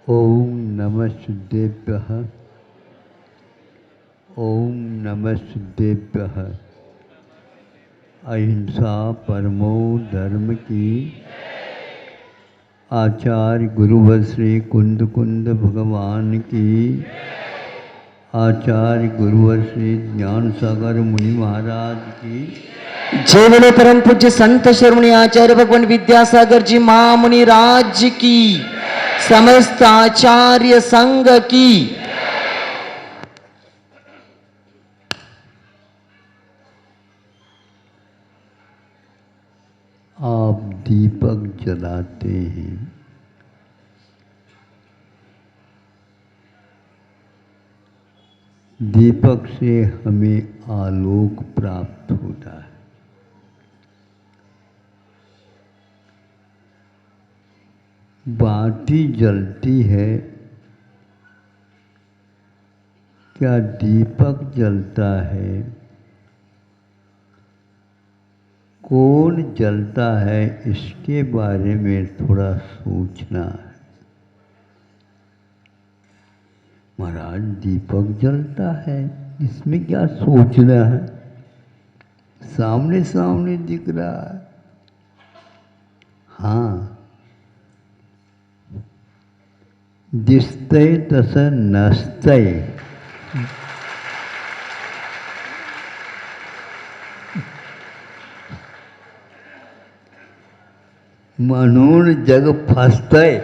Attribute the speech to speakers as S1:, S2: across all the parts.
S1: ओम नमः सिद्धेभ्यः। ओम नमः सिद्धेभ्यः। अहिंसा परमो धर्म की। आचार्य गुरुवर श्री कुंद कुंद भगवान की। आचार्य गुरुवर श्री ज्ञान सागर मुनि महाराज की।
S2: जय बोले परम पूज्य संत शिरोमणि आचार्य भगवान विद्यासागर जी महामुनि राज की। समस्त आचार्य संघ की।
S1: आप दीपक जलाते हैं, दीपक से हमें आलोक प्राप्त होता है। बाती जलती है, क्या दीपक जलता है? कौन जलता है, इसके बारे में थोड़ा सोचना है। महाराज दीपक जलता है, इसमें क्या सोचना है? सामने सामने दिख रहा है। हाँ, दिसते तस नसते। म्हणून जग फसतय।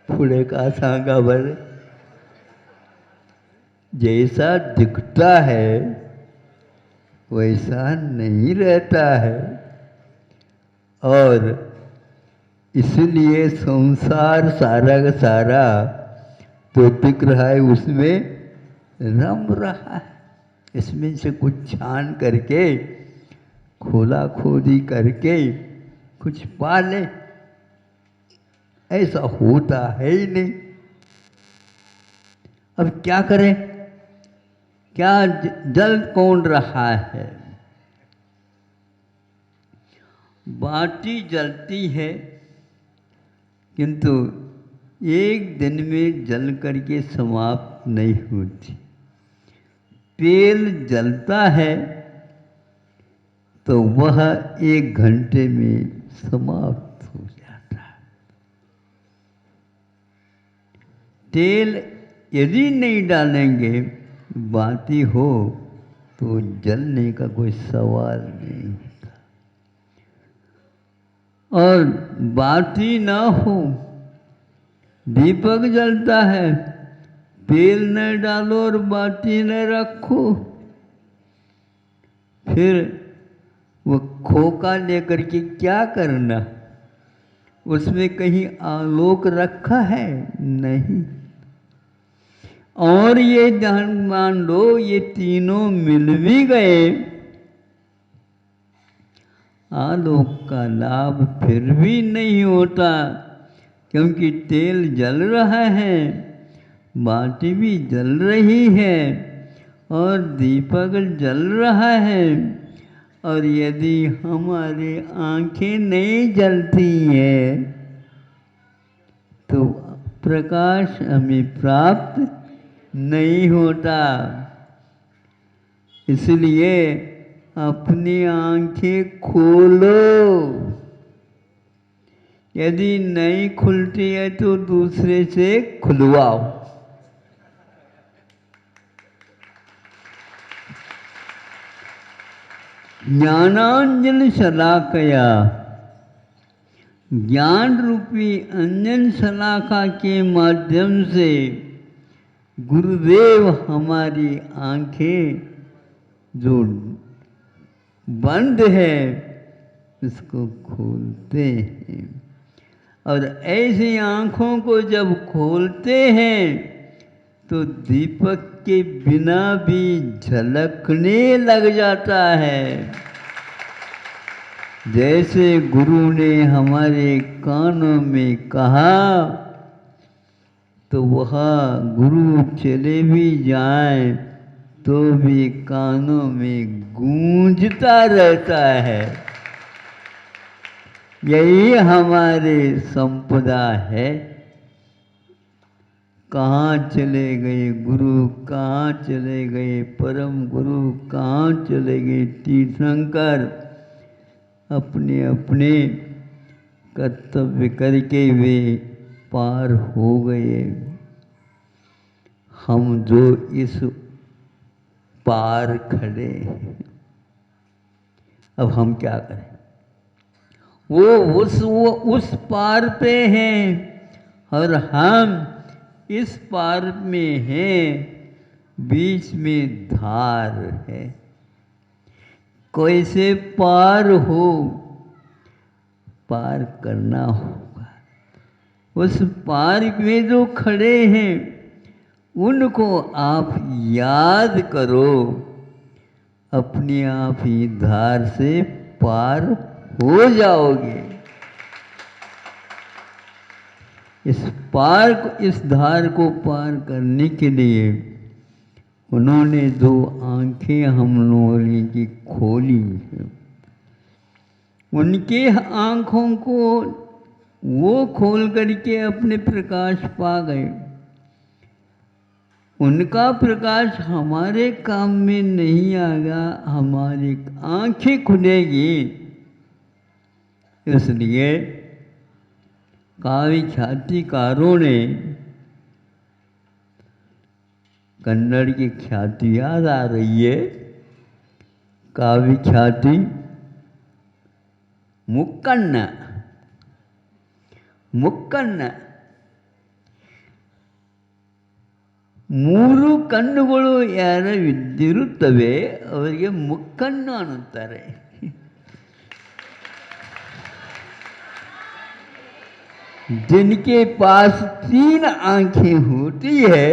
S1: पुढे का सांगा बरं? जैसा दिखता है वैसा नहीं रहता है, और इसलिए संसार सारा का सारा तो दिख रहा है, उसमें रम रहा है। इसमें से कुछ छान करके, खोला खोदी करके कुछ पा ले, ऐसा होता है ही नहीं। अब क्या करें? क्या जल कौन रहा है? बाती जलती है, किंतु एक दिन में जल करके समाप्त नहीं होती। तेल जलता है तो वह 1 घंटे में समाप्त हो जाता है। तेल यदि नहीं डालेंगे, बाती हो तो जलने का कोई सवाल नहीं होता। और बाती ना हो, दीपक जलता है, तेल न डालो और बाती न रखो, फिर वो खोका लेकर के क्या करना? उसमें कहीं आलोक रखा है? नहीं। और ये ध्यान मान लो, ये तीनों मिल भी गए, आलोक का लाभ फिर भी नहीं होता, क्योंकि तेल जल रहा है, बाती भी जल रही है, और दीपक जल रहा है। और यदि हमारी आंखें नहीं जलती हैं तो प्रकाश हमें प्राप्त नहीं होता। इसलिए अपनी आंखें खोलो। यदि नहीं खुलती है तो दूसरे से खुलवाओ। ज्ञानांजन शलाकया, ज्ञान रूपी अंजन शलाका के माध्यम से गुरुदेव हमारी आंखें जो बंद है उसको खोलते हैं। और ऐसी आंखों को जब खोलते हैं तो दीपक के बिना भी झलकने लग जाता है। जैसे गुरु ने हमारे कानों में कहा तो वह गुरु चले भी जाएं तो भी कानों में गूंजता रहता है। यही हमारे संपदा है। कहाँ चले गए गुरु, कहाँ चले गए परम गुरु, कहाँ चले गए तीर्थंकर। अपने अपने कर्तव्य करके वे पार हो गए। हम जो इस पार खड़े हैं, अब हम क्या करें? वो उस पार पे हैं और हम इस पार में हैं। बीच में धार है। कैसे पार हो? पार करना होगा। उस पार में जो खड़े हैं उनको आप याद करो, अपने आप ही धार से पार हो जाओगे। इस धार को पार करने के लिए उन्होंने दो आंखें हम लोगों की खोली हैं। उनके आंखों को वो खोल करके अपने प्रकाश पा गए। उनका प्रकाश हमारे काम में नहीं आएगा, हमारी आंखें खुलेगी। इसलिए काव्य ख्यातिकारों ने, कन्नड़ की ख्याति याद आ रही है, काव्य ख्याति मुक्कन्न, मुक्कन्न ಮೂರು ಕಣ್ಣುಗಳು ಯಾರ ಇದ್ದಿರುತ್ತವೆ ಅವರಿಗೆ ಮುಕ್ಕಣ್ಣು ಅನ್ನುತ್ತಾರೆ. जिनके पास 3 आंखें होती है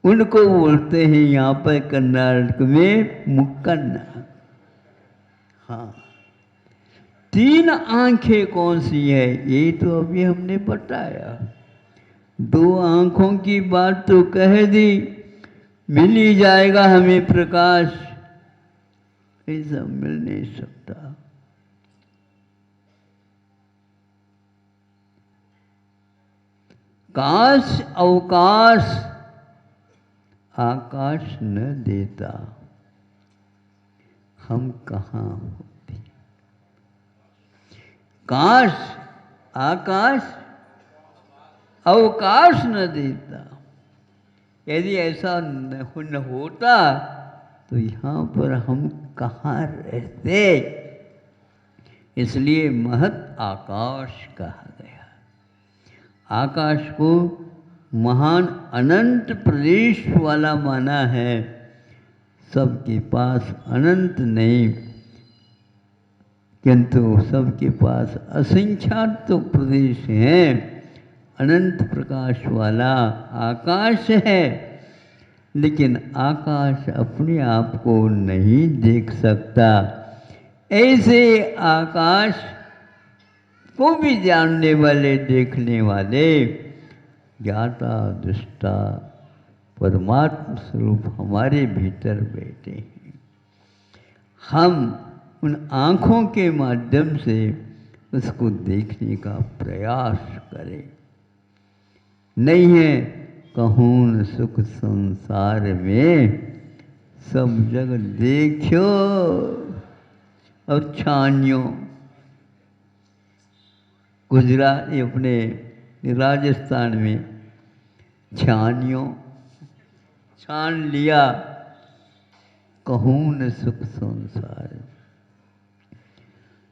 S1: उनको बोलते हैं यहाँ पर कर्नाटक में मुक्कन्ना। हाँ, 3 आंखें कौन सी है ये तो अभी हमने बताया। 2 आंखों की बात तो कह दी, मिल ही जाएगा हमें प्रकाश, ऐसा मिल नहीं सकता। काश अवकाश आकाश न देता, हम कहाँ होते। काश आकाश अवकाश न देता, यदि ऐसा न होता तो यहाँ पर हम कहाँ रहते। इसलिए महत आकाश कहा गया। आकाश को महान अनंत प्रदेश वाला माना है। सबके पास अनंत नहीं, किंतु सबके पास असंख्यात तो प्रदेश हैं। अनंत प्रकाश वाला आकाश है, लेकिन आकाश अपने आप को नहीं देख सकता। ऐसे आकाश को भी जानने वाले, देखने वाले ज्ञाता दृष्टा परमात्मा स्वरूप हमारे भीतर बैठे हैं। हम उन आँखों के माध्यम से उसको देखने का प्रयास करें। नहीं है कहूँ न सुख संसार में, सब जग देखो और छानियो। गुजरात अपने राजस्थान में छानियो, छान लिया, कहूँ न सुख संसार।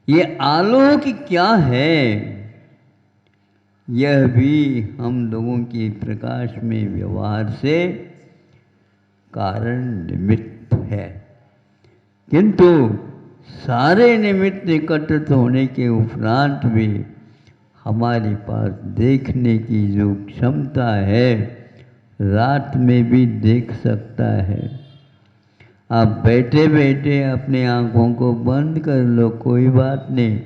S1: ये आलोक क्या है? यह भी हम लोगों के प्रकाश में व्यवहार से कारण निमित्त है, किंतु सारे निमित्त एकत्रित होने के उपरांत भी हमारे पास देखने की जो क्षमता है, रात में भी देख सकता है। आप बैठे बैठे अपने आँखों को बंद कर लो, कोई बात नहीं,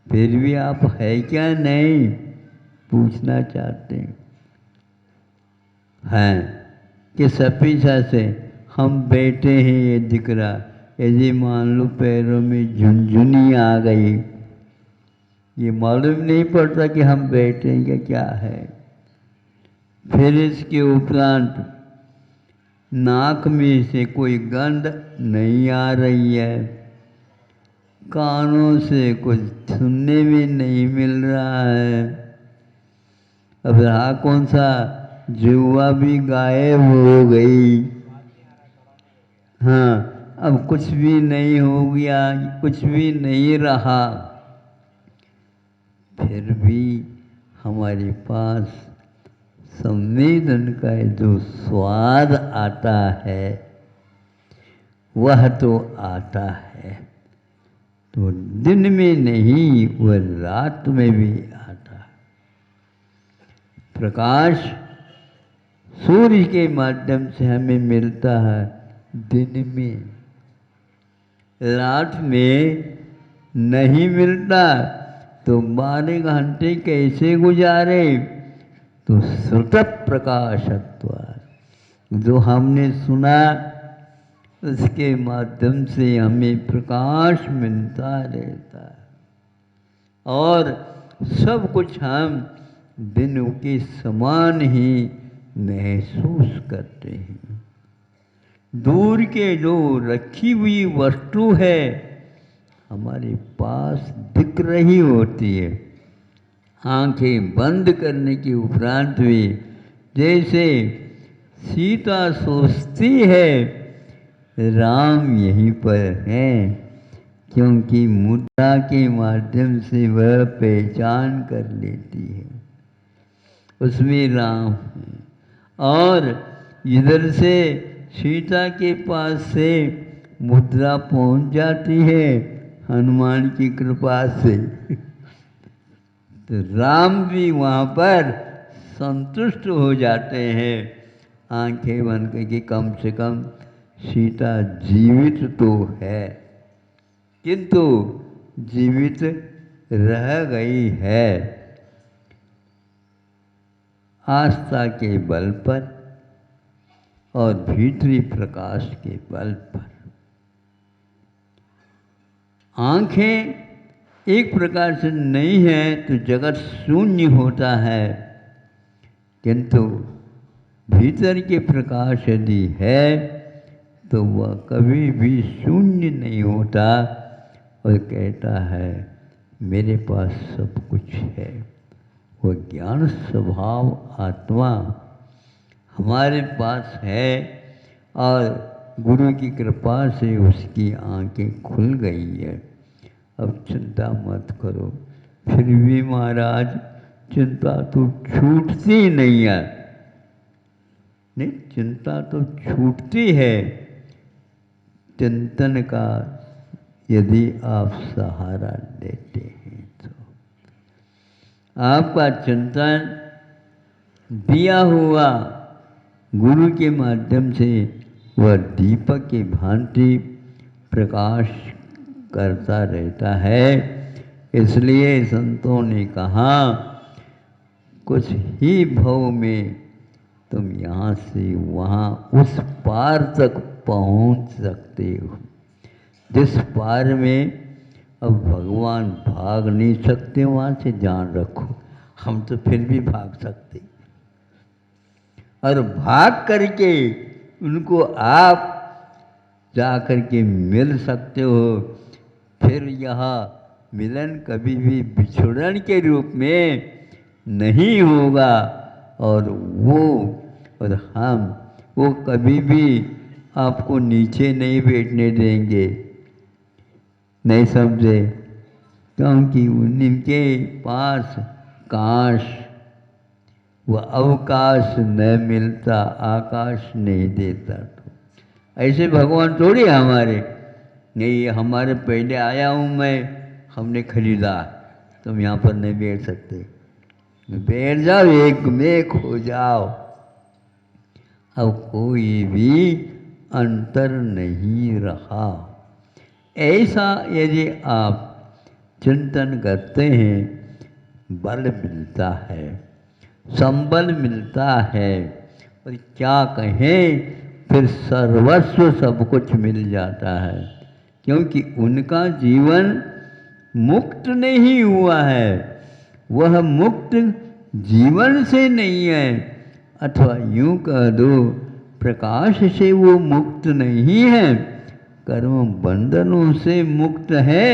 S1: फिर भी आप है क्या नहीं पूछना चाहते हैं कि सपीछा से हम बैठे हैं ये दिख रहा, यदि मान लो पैरों में झुनझुनी आ गई, ये मालूम नहीं पड़ता कि हम बैठेंगे क्या है। फिर इसके उपरांत नाक में से कोई गंध नहीं आ रही है, कानों से कुछ सुनने में नहीं मिल रहा है। अब रहा कौन सा, जुआ भी गायब हो गई। हाँ, अब कुछ भी नहीं हो गया, कुछ भी नहीं रहा। फिर भी हमारे पास संवेदन का जो स्वाद आता है वह तो आता है, तो दिन में नहीं वह रात में भी आता है। प्रकाश सूर्य के माध्यम से हमें मिलता है दिन में, रात में नहीं मिलता, तो 12 घंटे कैसे गुजारे। तो श्रुत प्रकाशत्व जो हमने सुना उसके माध्यम से हमें प्रकाश मिलता रहता है और सब कुछ हम दिन के समान ही महसूस करते हैं। दूर के जो रखी हुई वस्तु है हमारे पास दिख रही होती है, आंखें बंद करने के उपरांत भी। जैसे सीता सोचती है राम यहीं पर हैं, क्योंकि मुद्रा के माध्यम से वह पहचान कर लेती है उसमें राम है। और इधर से सीता के पास से मुद्रा पहुंच जाती है हनुमान की कृपा से। तो राम भी वहाँ पर संतुष्ट हो जाते हैं, आंखें बंद करके कम से कम सीता जीवित तो है, किंतु जीवित रह गई है आस्था के बल पर और भीतरी प्रकाश के बल पर। आंखें एक प्रकार से नहीं है तो जगत शून्य होता है, किंतु भीतर के प्रकाश यदि है तो वह कभी भी शून्य नहीं होता और कहता है मेरे पास सब कुछ है। वह ज्ञान स्वभाव आत्मा हमारे पास है और गुरु की कृपा से उसकी आंखें खुल गई है। अब चिंता मत करो। फिर भी महाराज चिंता तो छूटती नहीं है। नहीं, चिंता तो छूटती है चिंतन का यदि आप सहारा लेते हैं तो। आपका चिंतन दिया हुआ गुरु के माध्यम से वह दीपक की भांति प्रकाश करता रहता है। इसलिए संतों ने कहा कुछ ही भव में तुम यहाँ से वहाँ उस पार तक पहुँच सकते हो जिस पार में अब भगवान भाग नहीं सकते। वहाँ से जान रखो, हम तो फिर भी भाग सकते और भाग करके उनको आप जा कर के मिल सकते हो। फिर यहाँ मिलन कभी भी बिछुड़न के रूप में नहीं होगा और हम वो कभी भी आपको नीचे नहीं बैठने देंगे। नहीं समझे? क्योंकि उनके पास काश वह अवकाश न मिलता, आकाश नहीं देता। तो ऐसे भगवान थोड़ी हमारे नहीं, हमारे पहले आया हूँ मैं, हमने खरीदा, तुम यहाँ पर नहीं बैठ सकते। बैठ जाओ, एक में खो जाओ। अब कोई भी अंतर नहीं रहा। ऐसा यदि आप चिंतन करते हैं बल मिलता है, संबल मिलता है और क्या कहें, फिर सर्वस्व सब कुछ मिल जाता है। क्योंकि उनका जीवन मुक्त नहीं हुआ है, वह मुक्त जीवन से नहीं है, अथवा यूं कह दो प्रकाश से वो मुक्त नहीं है, कर्म बंधनों से मुक्त है,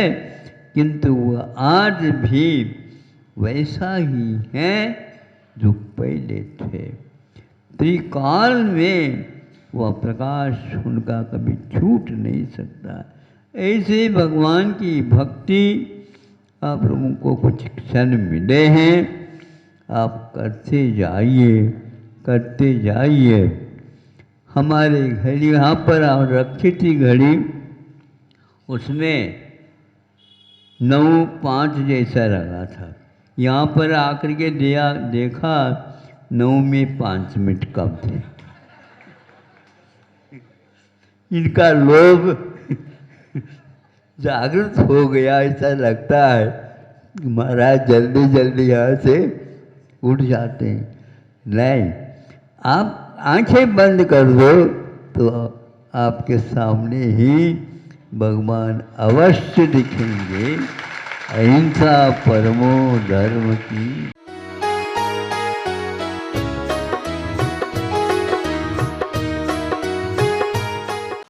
S1: किंतु वह आज भी वैसा ही है जो पहले थे। त्रिकाल में वह प्रकाश उनका कभी छूट नहीं सकता। ऐसे भगवान की भक्ति आप लोगों को कुछ क्षण मिले हैं, आप करते जाइए। हमारे घड़ी यहाँ पर रखी थी घड़ी, उसमें 9:05 जैसा लगा था। यहाँ पर आकर के देखा 9 में 5 मिनट कम थे। इनका लोभ जागृत हो गया, ऐसा लगता है महाराज जल्दी जल्दी यहाँ से उठ जाते हैं। नहीं, आप आंखें बंद कर दो तो आपके सामने ही भगवान अवश्य दिखेंगे। अहिंसा परमो धर्म की।